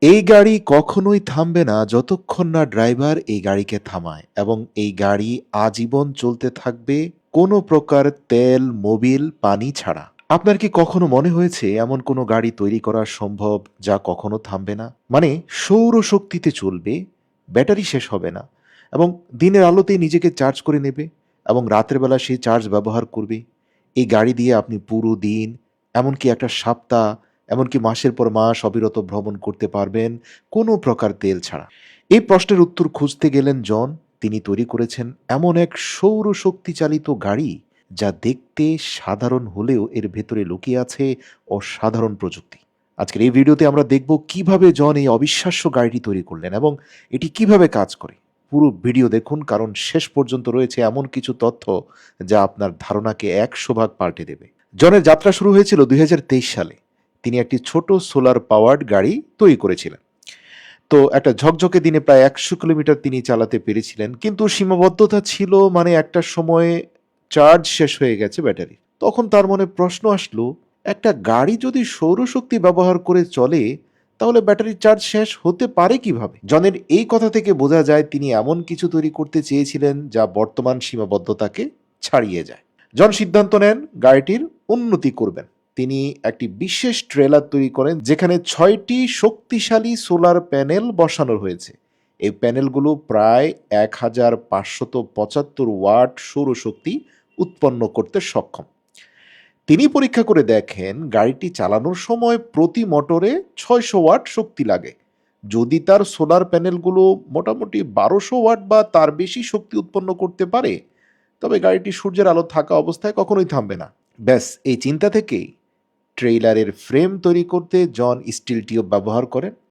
এই গাড়ি কখনোই থামবে না যতক্ষণ না ড্রাইভার এই গাড়িকে থামায়, এবং এই গাড়ি আজীবন চলতে থাকবে কোনো প্রকার তেল, মোবিল, পানি ছাড়া। আপনার কি কখনো মনে হয়েছে এমন কোনো গাড়ি তৈরি করা সম্ভব যা কখনো থামবে না? মানে সৌরশক্তিতে চলবে, ব্যাটারি শেষ হবে না, এবং দিনের আলোতেই নিজেকে চার্জ করে নেবে, এবং রাতের বেলা সেই চার্জ ব্যবহার করবে। এই গাড়ি দিয়ে আপনি পুরো দিন, এমনকি একটা সপ্তাহ, এমনকি মাসের পর মাস অবিরত ভ্রমণ করতে পারবেন কোনো প্রকার তেল ছাড়া। এই প্রশ্নের উত্তর খুঁজতে গেলেন জন। তিনি তৈরি করেছেন এমন এক সৌরশক্তি চালিত গাড়ি যা দেখতে সাধারণ হলেও এর ভেতরে লুকিয়ে আছে অসাধারণ প্রযুক্তি। আজকের এই ভিডিওতে আমরা দেখব কিভাবে জন এই অবিশ্বাস্য গাড়িটি তৈরি করলেন এবং এটি কিভাবে কাজ করে। পুরো ভিডিও দেখুন, কারণ শেষ পর্যন্ত রয়েছে এমন কিছু তথ্য যা আপনার ধারণাকে 100 ভাগ পাল্টে দেবে। জনের যাত্রা শুরু হয়েছিল 2023 সালে। তিনি একটি ছোট সোলার পাওয়ার্ড গাড়ি তৈরি করেছিলেন। তো একটা ঝকঝকে দিনে প্রায় 100 কিলোমিটার তিনি চালাতে পেরেছিলেন, কিন্তু সীমাবদ্ধতা ছিল, মানে একটা সময়ে চার্জ শেষ হয়ে গেছে ব্যাটারি। তখন তার মনে প্রশ্ন আসলো, একটা গাড়ি যদি সৌরশক্তি ব্যবহার করে চলে, তাহলে ব্যাটারির চার্জ শেষ হতে পারে কিভাবে? জনের এই কথা থেকে বোঝা যায় তিনি এমন কিছু তৈরি করতে চেয়েছিলেন যা বর্তমান সীমাবদ্ধতাকে ছাড়িয়ে যায়। জন সিদ্ধান্ত নেন গাড়িটির উন্নতি করবেন। তিনি একটি বিশেষ ট্রেলার তৈরি করেন যেখানে 6টি শক্তিশালী সোলার প্যানেল বসানো হয়েছে। এই প্যানেলগুলো প্রায় 1575 ওয়াট সৌরশক্তি উৎপন্ন করতে সক্ষম। তিনি পরীক্ষা করে দেখেন গাড়িটি চালানোর সময় প্রতি মোটরে 600 ওয়াট শক্তি লাগে। যদি তার সোলার প্যানেলগুলো মোটামুটি 1200 ওয়াট বা তার বেশি শক্তি উৎপন্ন করতে পারে, তবে গাড়িটি সূর্যের আলো থাকা অবস্থায় কখনোই থামবে না। ব্যাস, এই চিন্তা থেকেই ট্রেইলারের ফ্রেম তৈরি করতে জন স্টিল টিউব ব্যবহার করেন।